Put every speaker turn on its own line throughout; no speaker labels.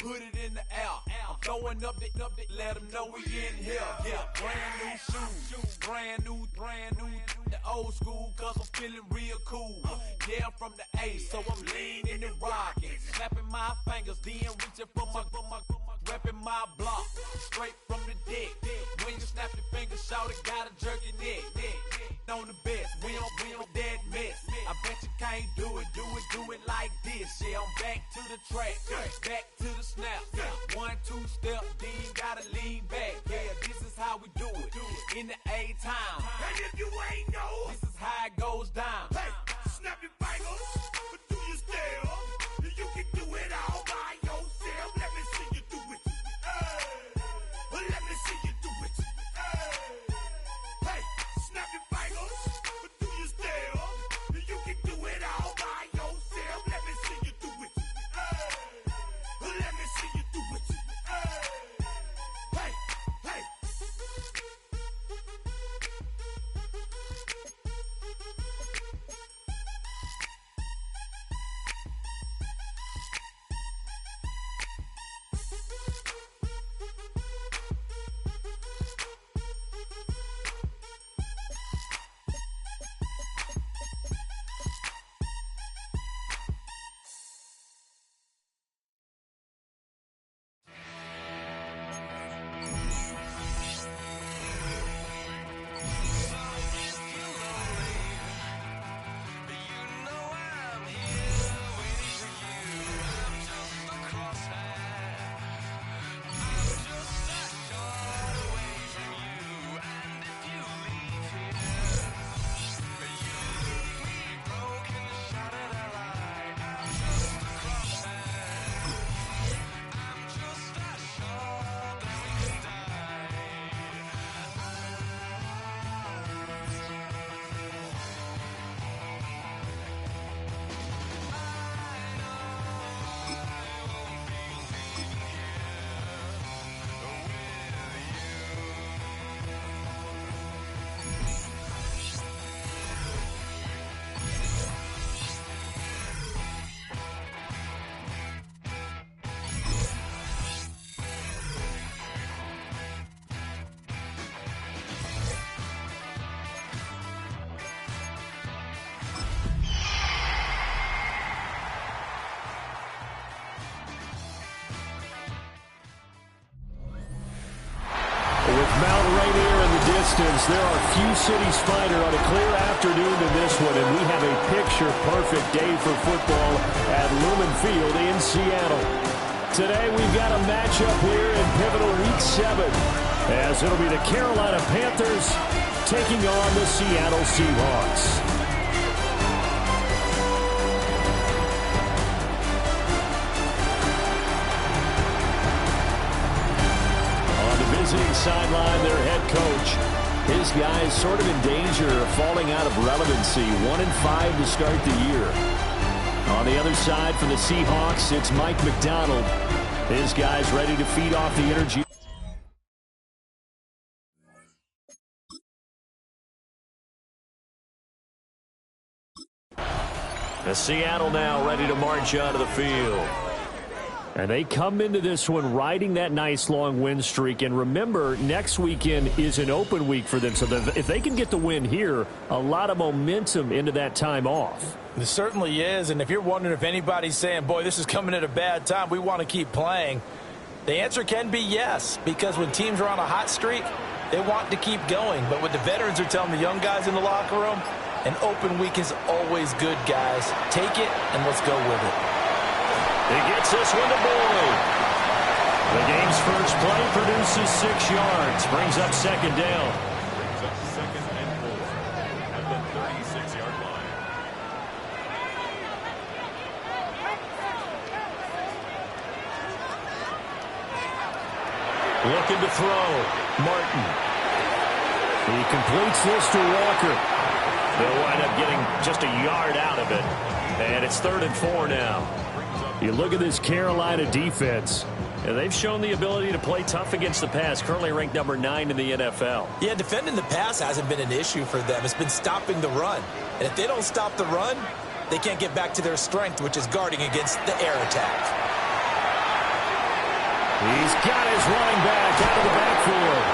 put it in the air. I'm throwing up the, let them know we in here. Yeah, brand new shoes, brand new, the old school, cause I'm feeling real cool. Yeah, I'm from the A, so I'm leaning and rocking, snapping my fingers, then reaching for my repping my block, straight from the deck. When you snap your fingers, shout it, gotta jerk your neck. On the best, we don't dead mess. I bet you can't do it like this. Yeah, I'm back to the track, back to the snap. 1, 2 step, then you gotta lean back. Yeah, this is how we do it in the A-time. And if you ain't know, this is how it goes down. Hey, snap your fingers, but do your step. You can do it all by yourself. Let me see you do it. Let me see you do it. Hey, snap your fingers, but do your step. You can do it all by yourself. Let me see you do it. Let me see you do it. Hey, hey.
There are few cities finer on a clear afternoon than this one, and we have a picture-perfect day for football at Lumen Field in Seattle. Today we've got a matchup here in pivotal Week 7, as it'll be the Carolina Panthers taking on the Seattle Seahawks. On the visiting sideline, their head coach. His guys sort of in danger of falling out of relevancy. 1-5 to start the year. On the other side for the Seahawks, it's Mike McDonald. His guys ready to feed off the energy. The Seattle now ready to march onto the field. And they come into this one riding that nice long win streak. And remember, next weekend is an open week for them. So if they can get the win here, a lot of momentum into that time off.
It certainly is. And if you're wondering if anybody's saying, boy, this is coming at a bad time, we want to keep playing, the answer can be yes. Because when teams are on a hot streak, they want to keep going. But what the veterans are telling the young guys in the locker room, an open week is always good, guys. Take it and let's go with it.
He gets this one to Boyd. The game's first play produces 6 yards. Brings up second down.
Brings up 2nd and 4 at the 36-yard line.
Looking to throw. Martin. He completes this to Walker. They'll wind up getting just a yard out of it. And it's 3rd and 4 now. You look at this Carolina defense, and they've shown the ability to play tough against the pass, currently ranked number 9 in the NFL.
Yeah, defending the pass hasn't been an issue for them. It's been stopping the run. And if they don't stop the run, they can't get back to their strength, which is guarding against the air attack.
He's got his running back out of the backfield.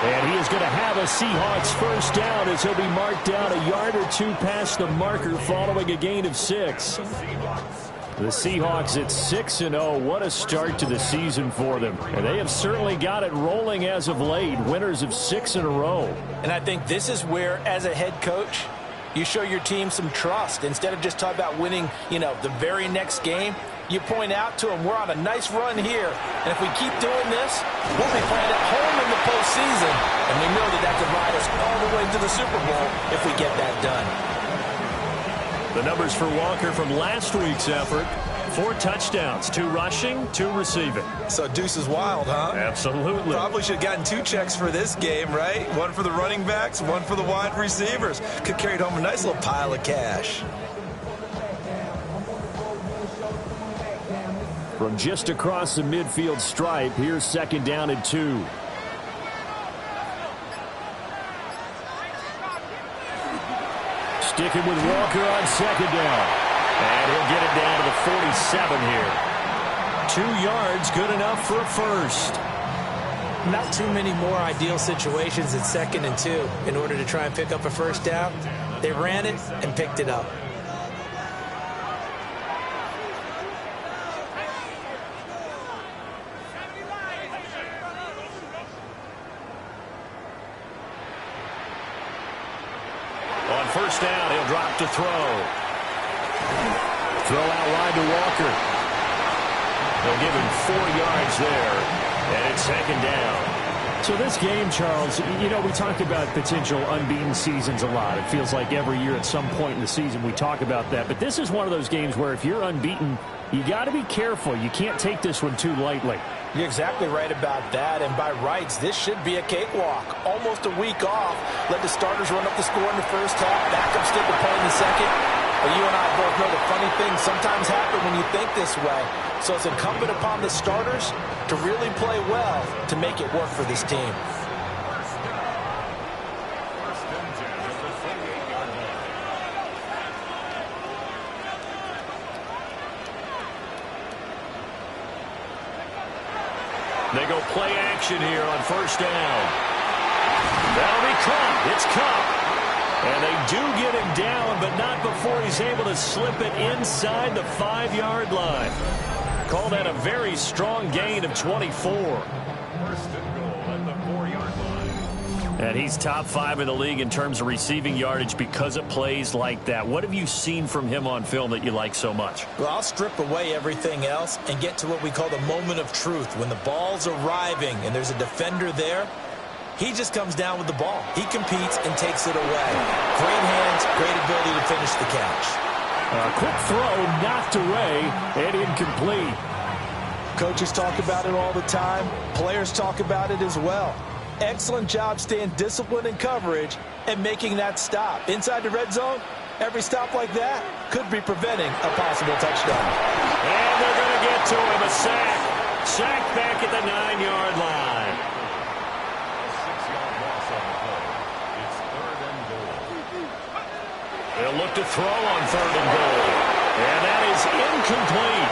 And he is going to have a Seahawks first down as he'll be marked down a yard or two past the marker following a gain of 6. The Seahawks at 6-0. What a start to the season for them. And they have certainly got it rolling as of late. Winners of 6 in a row.
And I think this is where, as a head coach, you show your team some trust. Instead of just talking about winning, the very next game, you point out to them, we're on a nice run here. And if we keep doing this, we'll be playing at home in the postseason. And we know that could ride us all the way to the Super Bowl if we get that done.
The numbers for Walker from last week's effort: 4 touchdowns, 2 rushing, 2 receiving.
So deuce is wild, huh?
Absolutely.
Probably should have gotten 2 checks for this game, right? 1 for the running backs, 1 for the wide receivers. Could carry home a nice little pile of cash.
From just across the midfield stripe, here's 2nd down and 2. Sticking with Walker on 2nd down. And he'll get it down to the 47 here. 2 yards, good enough for a first.
Not too many more ideal situations at 2nd and 2 in order to try and pick up a first down. They ran it and picked it up.
On 1st down, he'll drop to throw. Throw out wide to Walker. They'll give him 4 yards there, and it's 2nd down. So this game, Charles, we talked about potential unbeaten seasons a lot. It feels like every year at some point in the season we talk about that. But this is one of those games where if you're unbeaten, you got to be careful. You can't take this one too lightly.
You're exactly right about that, and by rights, this should be a cakewalk. Almost a week off. Let the starters run up the score in the first half, backups did the play in the second. But you and I both know the funny things sometimes happen when you think this way. So it's incumbent upon the starters to really play well to make it work for this team.
They go play action here on 1st down. That'll be Cup. It's Cup. And they do get him down, but not before he's able to slip it inside the 5-yard line. Call that a very strong gain of 24.
1st and goal at the 4-yard line.
And he's top 5 in the league in terms of receiving yardage because of plays like that. What have you seen from him on film that you like so much?
Well, I'll strip away everything else and get to what we call the moment of truth. When the ball's arriving and there's a defender there, he just comes down with the ball. He competes and takes it away. Great hands, great ability to finish the catch.
A quick throw knocked away and incomplete.
Coaches talk about it all the time. Players talk about it as well. Excellent job staying disciplined in coverage and making that stop. Inside the red zone, every stop like that could be preventing a possible touchdown.
And they're going to get to him, a sack. Sack back at the 9-yard line.
A 6-yard loss on the play. It's 3rd and goal.
They'll look to throw on 3rd and goal. And that is incomplete.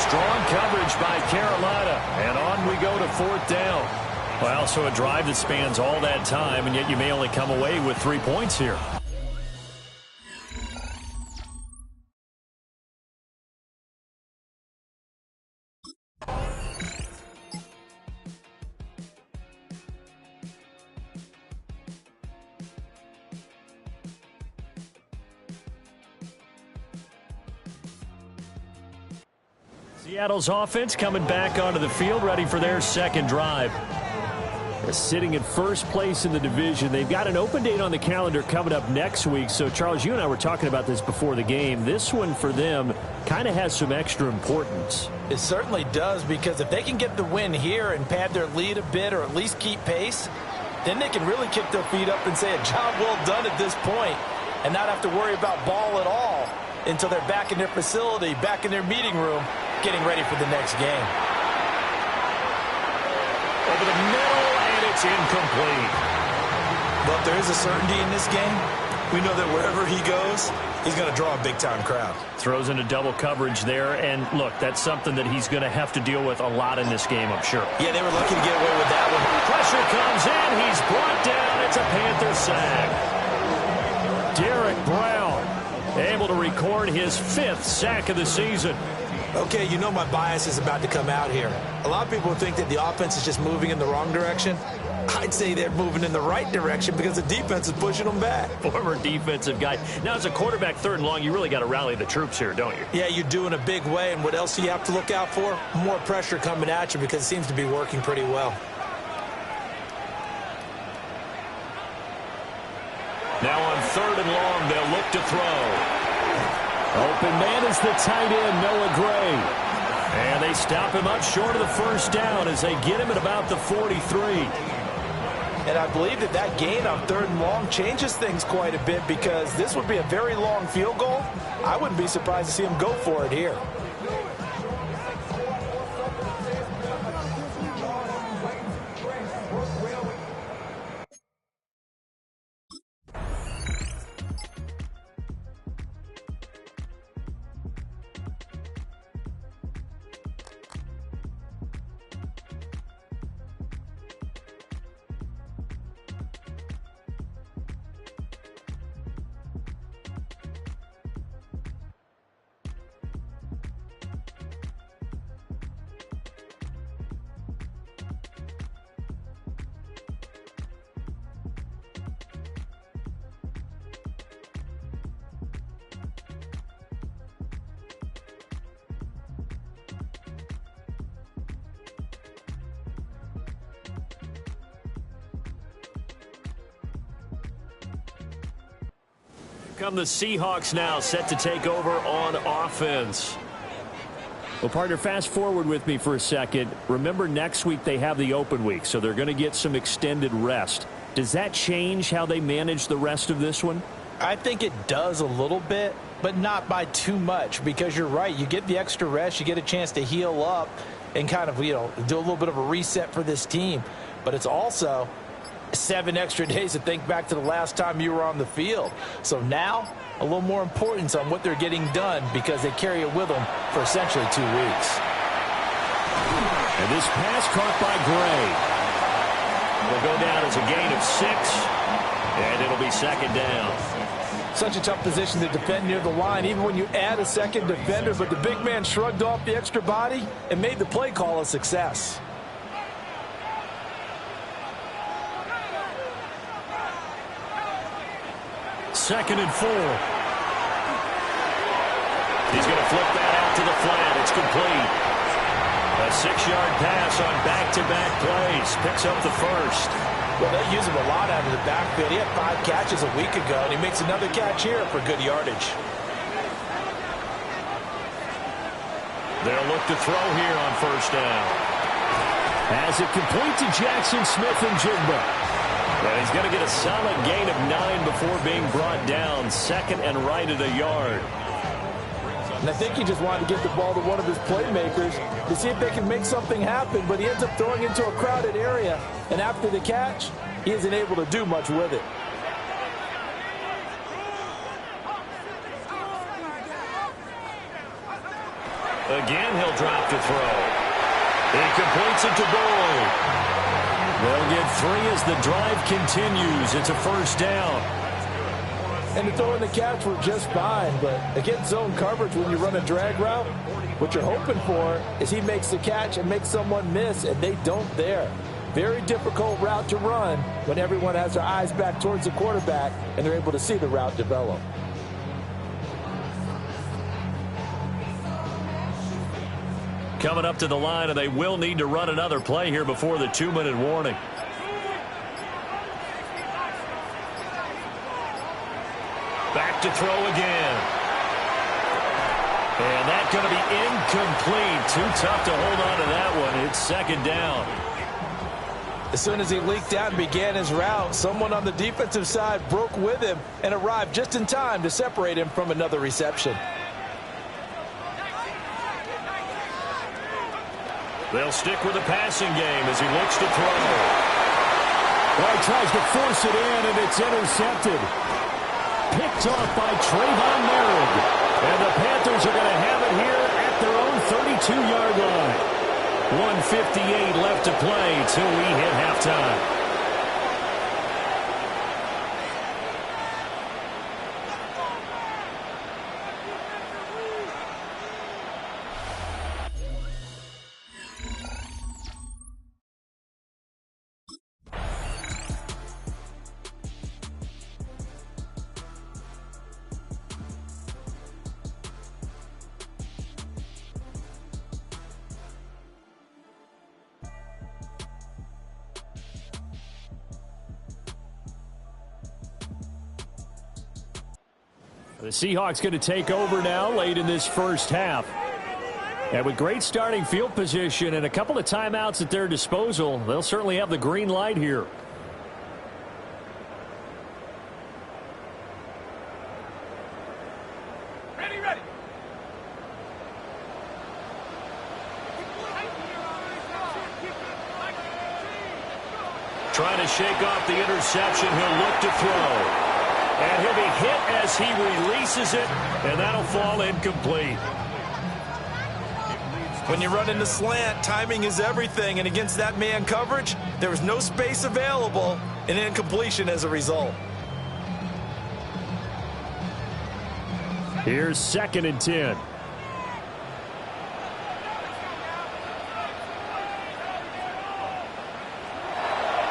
Strong coverage by Carolina. And on we go to 4th down. Well, so a drive that spans all that time, and yet you may only come away with 3 points here. Seattle's offense coming back onto the field, ready for their 2nd drive. Sitting in 1st place in the division. They've got an open date on the calendar coming up next week. So, Charles, you and I were talking about this before the game. This one for them kind of has some extra importance.
It certainly does, because if they can get the win here and pad their lead a bit or at least keep pace, then they can really kick their feet up and say a job well done at this point and not have to worry about ball at all until they're back in their facility, back in their meeting room, getting ready for the next game.
Over the middle, and it's incomplete.
But if there is a certainty in this game, We know that wherever he goes, he's going to draw a big-time crowd.
Throws into double coverage there, and look, that's something that he's going to have to deal with a lot in this game, I'm sure.
Yeah, they were lucky to get away with that one.
Pressure comes in. He's brought down. It's a Panther sack. Derek Brown able to record his 5th sack of the season.
Okay, you know my bias is about to come out here. A lot of people think that the offense is just moving in the wrong direction. I'd say they're moving in the right direction because the defense is pushing them back.
Former defensive guy. Now, as a quarterback 3rd and long, you really got to rally the troops here, don't you?
Yeah, you do in a big way. And what else do you have to look out for? More pressure coming at you because it seems to be working pretty well.
Now on 3rd and long, they'll look to throw.
Open man is the tight end, Noah Gray.
And they stop him up short of the 1st down as they get him at about the 43.
And I believe that that gain on 3rd and long changes things quite a bit because this would be a very long field goal. I wouldn't be surprised to see him go for it here.
Come the Seahawks now, set to take over on offense.
Well, partner, fast forward with me for a second. Remember, next week they have the open week, so they're going to get some extended rest. Does that change how they manage the rest of this one?
I think it does a little bit, but not by too much because you're right. You get the extra rest. You get a chance to heal up and kind of, do a little bit of a reset for this team. But it's also 7 extra days to think back to the last time you were on the field. So now a little more importance on what they're getting done because they carry it with them for essentially 2 weeks.
And this pass caught by Gray.
Will go down as a gain of 6, and it'll be 2nd down.
Such a tough position to defend near the line, even when you add a second defender, but the big man shrugged off the extra body and made the play call a success.
Second and 4. He's going to flip that out to the flat. It's complete. A 6-yard pass on back-to-back plays. Picks up the 1st.
Well, they use him a lot out of the backfield. He had 5 catches a week ago, and he makes another catch here for good yardage.
They'll look to throw here on 1st down.
As it complete to Jackson Smith and Jigba.
And he's going to get a solid gain of 9 before being brought down. 2nd and right at a yard.
And I think he just wanted to get the ball to one of his playmakers to see if they can make something happen, but he ends up throwing into a crowded area, and after the catch, he isn't able to do much with it.
Again, he'll drop to throw. He completes it to Boyd. They'll get 3 as the drive continues. It's a 1st down.
And the throw and the catch were just fine, but against zone coverage when you run a drag route, what you're hoping for is he makes the catch and makes someone miss, and they don't there. Very difficult route to run when everyone has their eyes back towards the quarterback and they're able to see the route develop.
Coming up to the line, and they will need to run another play here before the 2-minute warning. Back to throw again. And that's going to be incomplete. Too tough to hold on to that one. It's 2nd down.
As soon as he leaked out and began his route, someone on the defensive side broke with him and arrived just in time to separate him from another reception.
They'll stick with the passing game as he looks to throw.
Well, he tries to force it in, and it's intercepted. picked off by Trayvon Merritt. And the Panthers are going to have it here at their own 32-yard line. 1:58 left to play till we hit halftime. The Seahawks going to take over now late in this first half. And with great starting field position and a couple of timeouts at their disposal, they'll certainly have the green light here.
Ready.
Trying to shake off the interception. He'll look to throw. And he'll be hit as he releases it, and that'll fall incomplete.
When you run into slant, timing is everything, and against that man coverage, there was no space available, and incompletion as a result.
Here's 2nd and 10.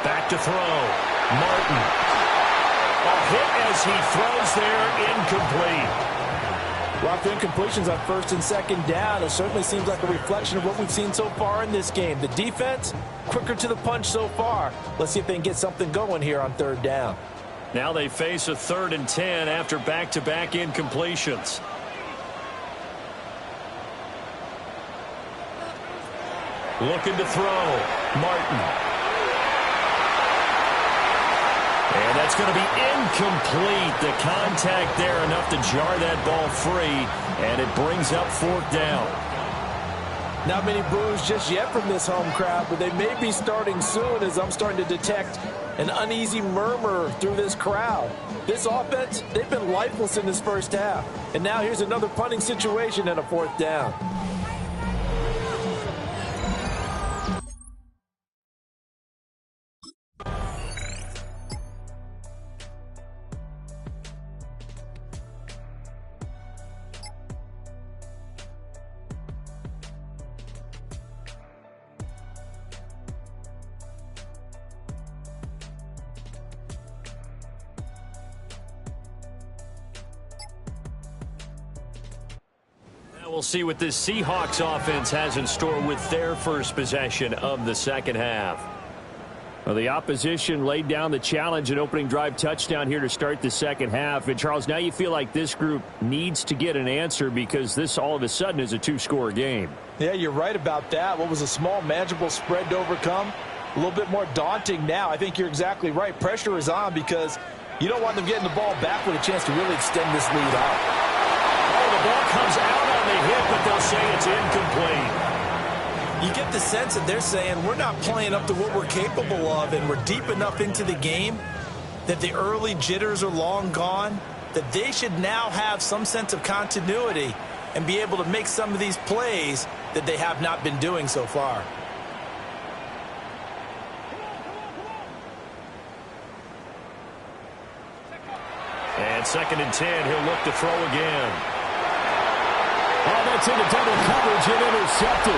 Back to throw. Martin. A hit as he throws there, incomplete.
Well, after incompletions on 1st and 2nd down, it certainly seems like a reflection of what we've seen so far in this game. The defense, quicker to the punch so far. Let's see if they can get something going here on 3rd down.
Now they face a 3rd and 10 after back-to-back incompletions. Looking to throw. Martin. And that's going to be incomplete. The contact there enough to jar that ball free, and it brings up 4th down.
Not many boos just yet from this home crowd, but they may be starting soon as I'm starting to detect an uneasy murmur through this crowd. This offense, they've been lifeless in this first half. And now here's another punting situation and a 4th down.
We'll see what this Seahawks offense has in store with their first possession of the second half. Well, the opposition laid down the challenge and opening drive touchdown here to start the second half. And, Charles, now you feel like this group needs to get an answer because this all of a sudden is a 2-score game.
Yeah, you're right about that. What was a small, manageable spread to overcome, a little bit more daunting now. I think you're exactly right. Pressure is on because you don't want them getting the ball back with a chance to really extend this lead out.
Oh, the ball comes out on the hit, but they'll say it's incomplete.
You get the sense that they're saying we're not playing up to what we're capable of, and we're deep enough into the game that the early jitters are long gone, that they should now have some sense of continuity and be able to make some of these plays that they have not been doing so far.
And 2nd and 10, he'll look to throw again. Oh, that's into double coverage and intercepted.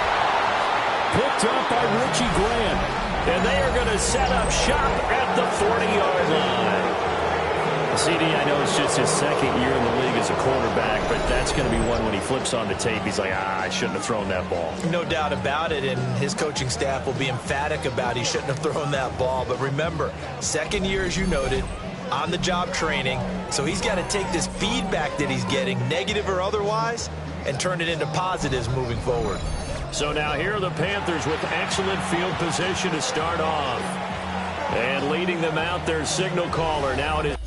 Picked up by Richie Grant. And they are going to set up shop at the 40-yard line. CD, I know it's just his second year in the league as a quarterback, but that's going to be one when he flips on the tape. He's like, I shouldn't have thrown that ball.
No doubt about it, and his coaching staff will be emphatic about he shouldn't have thrown that ball. But remember, second year, as you noted, on-the-job training, so he's got to take this feedback that he's getting, negative or otherwise, and turn it into positives moving forward.
So now here are the Panthers with excellent field position to start off. And leading them out, their signal caller. Now it is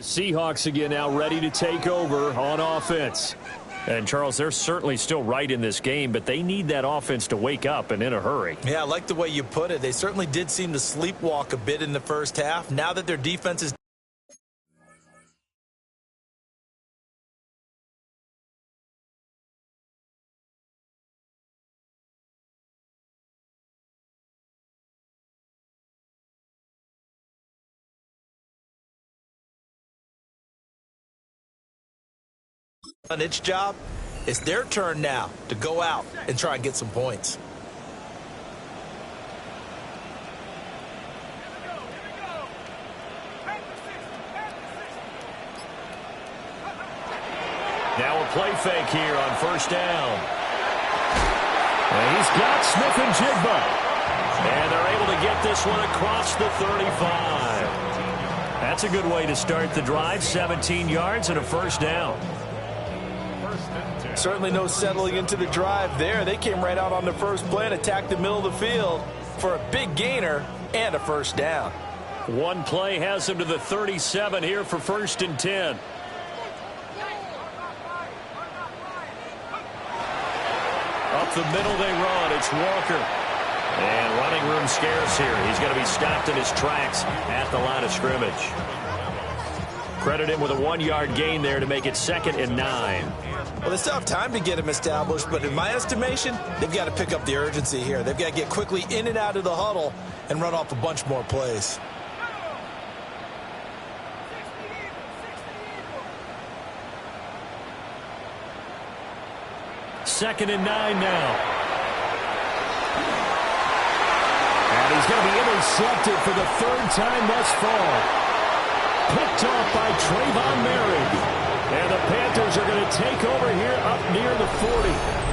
Seahawks again now ready to take over on offense. And, Charles, they're certainly still right in this game, but they need that offense to wake up and in a hurry.
Yeah, I like the way you put it. They certainly did seem to sleepwalk a bit in the first half. Now that their defense is done its job, it's their turn now to go out and try and get some points.
Now a play fake here on first down. And he's got Smith-Njigba. And they're able to get this one across the 35. That's a good way to start the drive. 17 yards and a first down.
Certainly no settling into the drive there. They came right out on the first play and attacked the middle of the field for a big gainer and a first down.
One play has them to the 37 here for 1st and 10. Up the middle they run. It's Walker. And running room scarce here. He's going to be stopped in his tracks at the line of scrimmage. Credit him with a 1-yard gain there to make it 2nd and 9.
Well, they still have time to get him established, but in my estimation, they've got to pick up the urgency here. They've got to get quickly in and out of the huddle and run off a bunch more plays.
Second and 9 now. And he's going to be intercepted for the 3rd time thus far. Picked off by Trayvon Merrick. And the Panthers are going to take over here up near the 40.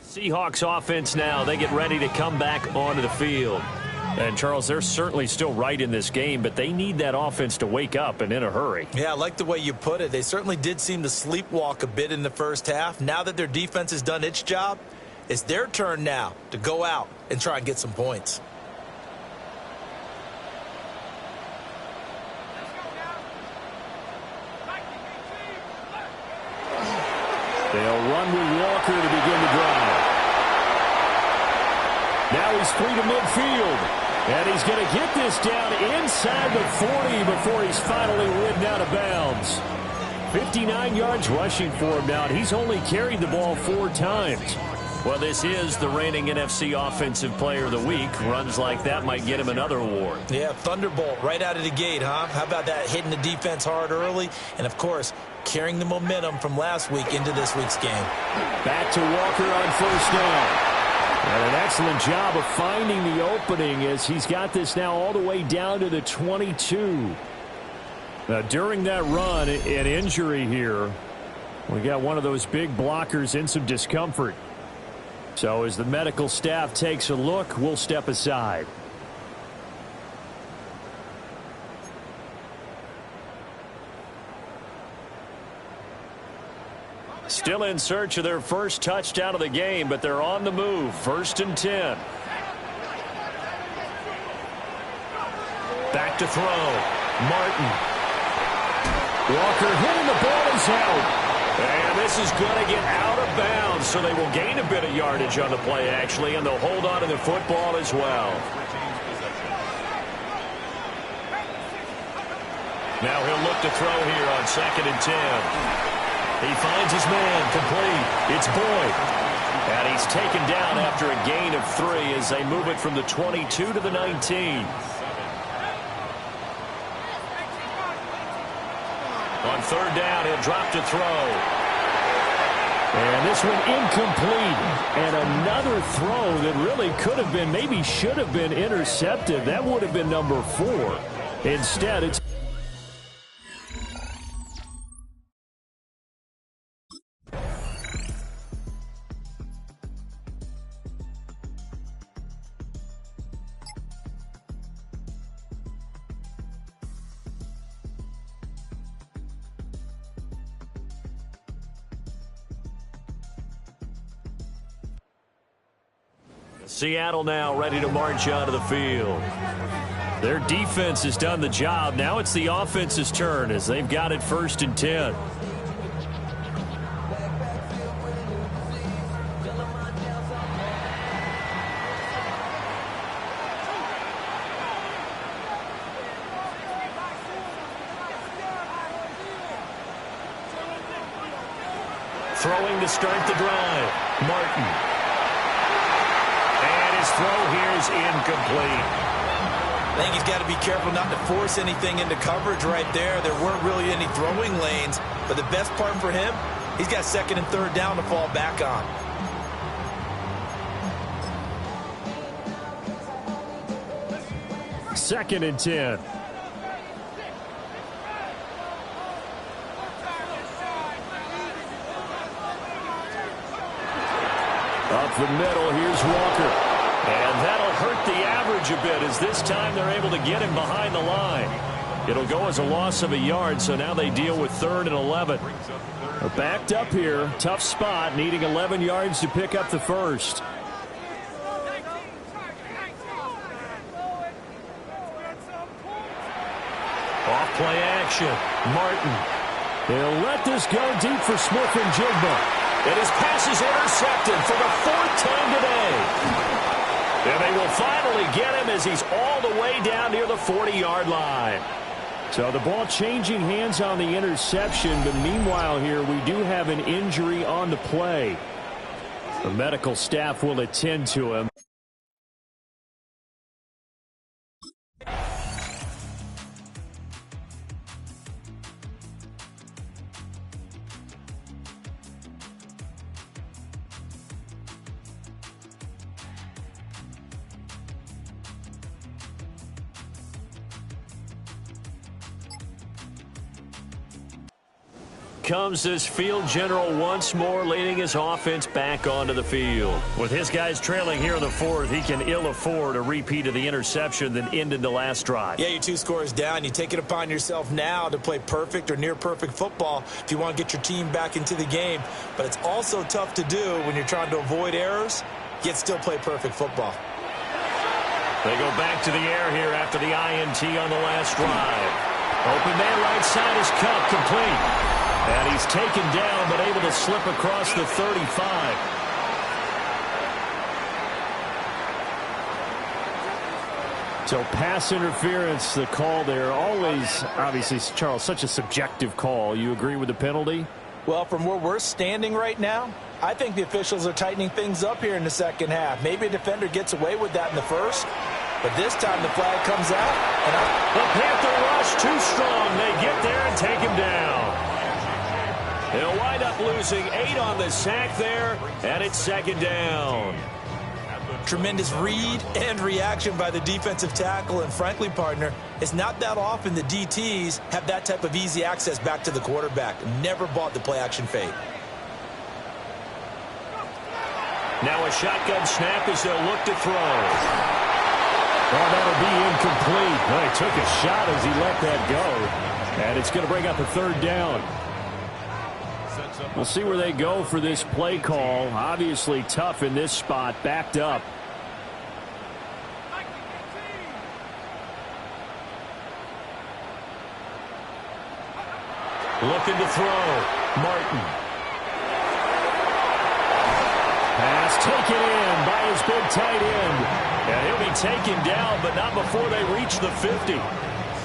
Seahawks offense now. They get ready to come back onto the field. And, Charles, they're certainly still right in this game, but they need that offense to wake up and in a hurry.
Yeah, I like the way you put it. They certainly did seem to sleepwalk a bit in the first half. Now that their defense has done its job, it's their turn now to go out and try and get some points.
They'll run with Walker to begin the drive. Now he's free to midfield. And he's going to get this down inside the 40 before he's finally ridden out of bounds. 59 yards rushing for him now, and he's only carried the ball 4 times. Well, this is the reigning NFC Offensive Player of the Week. Runs like that might get him another award.
Yeah, Thunderbolt right out of the gate, huh? How about that, hitting the defense hard early? And, of course, carrying the momentum from last week into this week's game.
Back to Walker on first down. And an excellent job of finding the opening as he's got this now all the way down to the 22. Now, during that run, an injury here. We got one of those big blockers in some discomfort. So as the medical staff takes a look, we'll step aside. Still in search of their first touchdown of the game, but they're on the move. 1st and 10. Back to throw. Martin. Walker hitting the ball is out. And this is going to get out of bounds, so they will gain a bit of yardage on the play, actually, and they'll hold on to the football as well. Now he'll look to throw here on 2nd and 10. He finds his man complete. It's Boyd. And he's taken down after a gain of 3 as they move it from the 22 to the 19. On third down, he'll drop to throw. And this one incomplete. And another throw that really could have been, maybe should have been intercepted. That would have been number 4. Instead, it's Seattle now ready to march onto the field. Their defense has done the job. Now it's the offense's turn as they've got it 1st and 10. Throwing to start the drive. Martin. His throw here is incomplete.
I think he's got to be careful not to force anything into coverage right there. There weren't really any throwing lanes, but the best part for him, he's got 2nd and 3rd down to fall back on.
Second and 10. Up the middle, here's Walker. And that'll hurt the average a bit as this time they're able to get him behind the line. It'll go as a loss of a yard, so now they deal with 3rd and 11. They're backed up here. Tough spot, needing 11 yards to pick up the first. Off-play action. Martin. They'll let this go deep for Smith and Jigba. And his pass is intercepted for the 4th time today. And they will finally get him as he's all the way down near the 40-yard line. So the ball changing hands on the interception, but meanwhile here we do have an injury on the play. The medical staff will attend to him. Comes this field general once more, leading his offense back onto the field. With his guys trailing here in the 4th, he can ill afford a repeat of the interception that ended the last drive.
Yeah, you're 2 scores down. You take it upon yourself now to play perfect or near perfect football if you want to get your team back into the game. But it's also tough to do when you're trying to avoid errors, yet still play perfect football.
They go back to the air here after the INT on the last drive. Open man right side is cut, complete. And he's taken down, but able to slip across the 35. So pass interference, the call there. Always, obviously, Charles, such a subjective call. You agree with the penalty?
Well, from where we're standing right now, I think the officials are tightening things up here in the second half. Maybe a defender gets away with that in the first, but this time the flag comes out. And
the Panther rush too strong. They get there and take him down. They'll wind up losing 8 on the sack there, and it's second down.
Tremendous read and reaction by the defensive tackle, and frankly, partner, it's not that often the DTs have that type of easy access back to the quarterback. Never bought the play-action fake.
Now a shotgun snap as they'll look to throw. Oh, that'll be incomplete. Well, he took a shot as he let that go, and it's going to bring up a third down. We'll see where they go for this play call. Obviously tough in this spot, backed up. Looking to throw. Martin. Pass taken in by his big tight end. And he'll be taken down, but not before they reach the 50.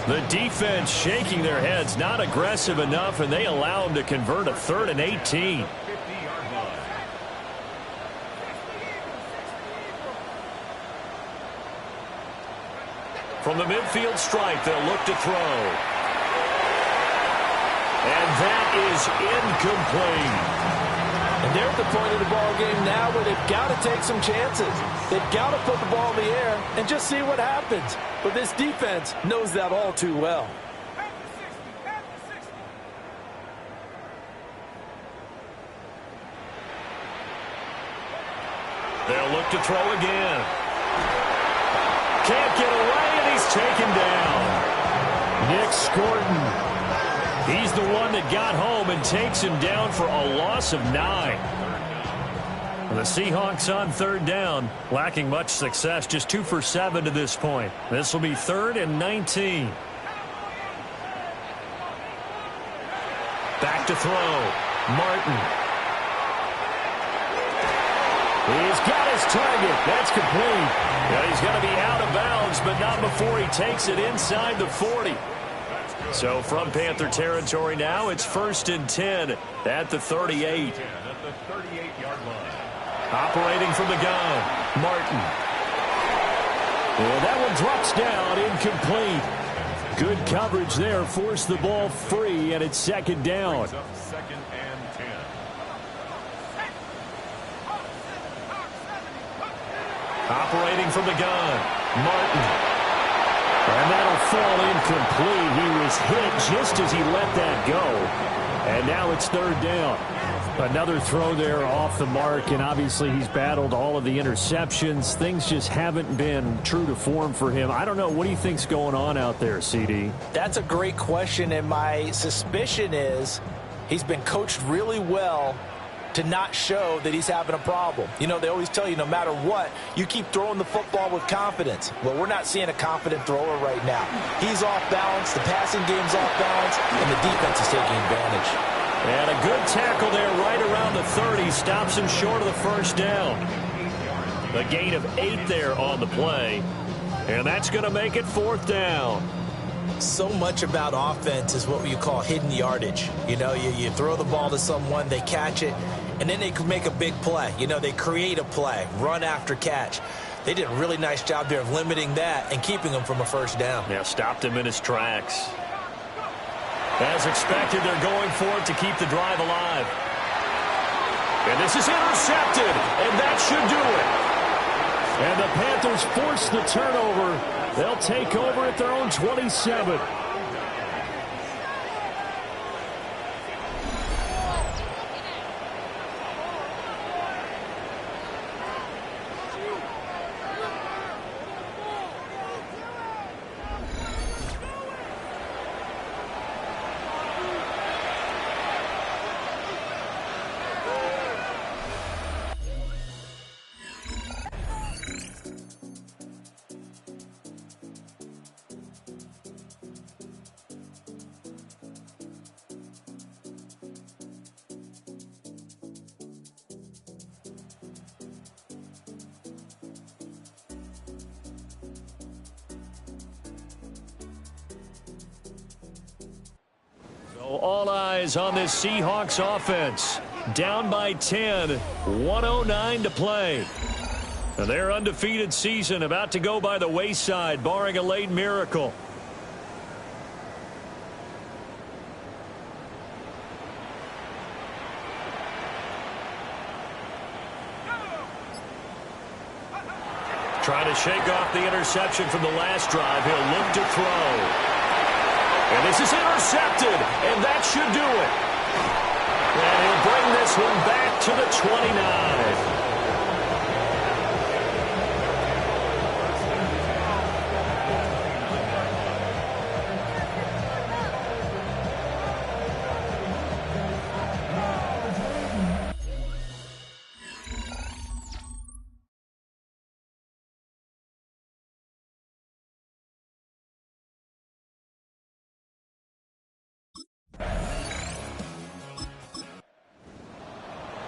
The defense shaking their heads, not aggressive enough, and they allow him to convert a 3rd and 18. From the midfield stripe, they'll look to throw. is incomplete.
And they're at the point of the ball game now where they've got to take some chances. They've got to put the ball in the air and just see what happens. But this defense knows that all too well.
They'll look to throw again. Can't get away, and he's taken down. Nick Scorton. He's the one that got home and takes him down for a loss of 9. The Seahawks on third down, lacking much success, just 2 for 7 to this point. This will be 3rd and 19. Back to throw. Martin. He's got his target. That's complete. Yeah, he's going to be out of bounds, but not before he takes it inside the 40. So from Panther territory now, it's 1st and 10 at the 38.
At the 38-yard line.
Operating from the gun, Martin. And that one drops down, incomplete. Good coverage there, forced the ball free, and it's 2nd down.
2nd and 10.
Operating from the gun, Martin. And that'll fall incomplete. He was hit just as he let that go. And now it's 3rd down. Another throw there off the mark, and obviously he's battled all of the interceptions. Things just haven't been true to form for him. I don't know. What do you think's going on out there, CD?
That's a great question, and my suspicion is he's been coached really well to not show that he's having a problem. You know, they always tell you no matter what, you keep throwing the football with confidence. Well, we're not seeing a confident thrower right now. He's off balance, the passing game's off balance, and the defense is taking advantage.
And a good tackle there right around the 30. Stops him short of the 1st down. A gain of 8 there on the play. And that's going to make it 4th down.
So much about offense is what you call hidden yardage. You know, you throw the ball to someone, they catch it, and then they can make a big play. You know, they create a play, run after catch. They did a really nice job there of limiting that and keeping him from a 1st down.
Yeah, stopped him in his tracks. As expected, they're going for it to keep the drive alive. And this is intercepted, and that should do it. And the Panthers force the turnover. They'll take over at their own 27. All eyes on this Seahawks offense. Down by 10, 1:09 to play. And their undefeated season about to go by the wayside, barring a late miracle. Trying to shake off the interception from the last drive. He'll look to throw. And this is intercepted, and that should do it. And he'll bring this one back to the 29.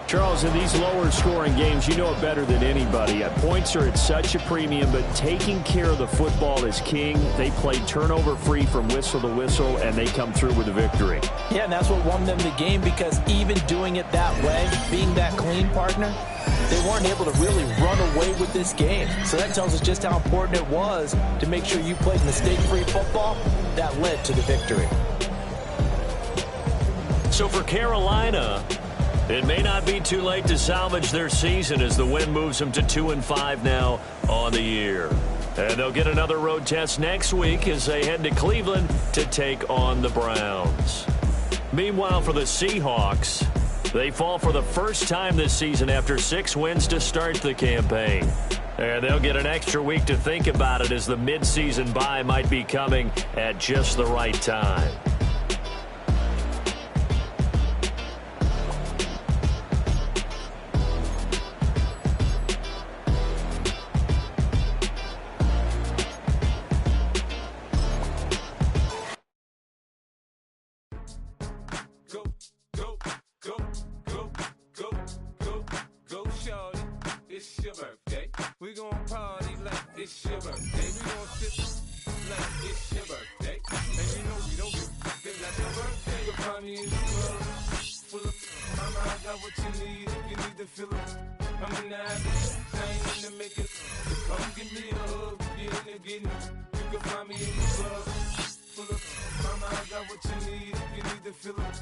Charles, in these lower scoring games, you know it better than anybody. Points are at such a premium, but taking care of the football is king. They played turnover free from whistle to whistle, and they come through with a victory.
Yeah, and that's what won them the game, because even doing it that way, being that clean partner, they weren't able to really run away with this game. So that tells us just how important it was to make sure you played mistake-free football. That led to the victory.
So for Carolina, it may not be too late to salvage their season as the win moves them to 2-5 now on the year. And they'll get another road test next week as they head to Cleveland to take on the Browns. Meanwhile, for the Seahawks, they fall for the first time this season after 6 wins to start the campaign. And they'll get an extra week to think about it as the midseason bye might be coming at just the right time.
It's your birthday. We gon' party like it's your birthday. We gon' sip like it's your birthday. And you know we don't give a like your birthday. You'll find me in the club full of mama, I got what you need if you need to fill it. I'm in the habit, I ain't in the making. So come give me a hug, get in the getting. You can find me in the club full of mama, I got what you need if you need to fill it.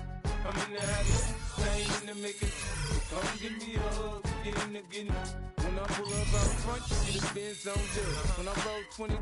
I'm in the habit, I ain't in the making. So come give me a hug, get in the getting. When I pull up out front, you see the Benz on dub. When I roll 20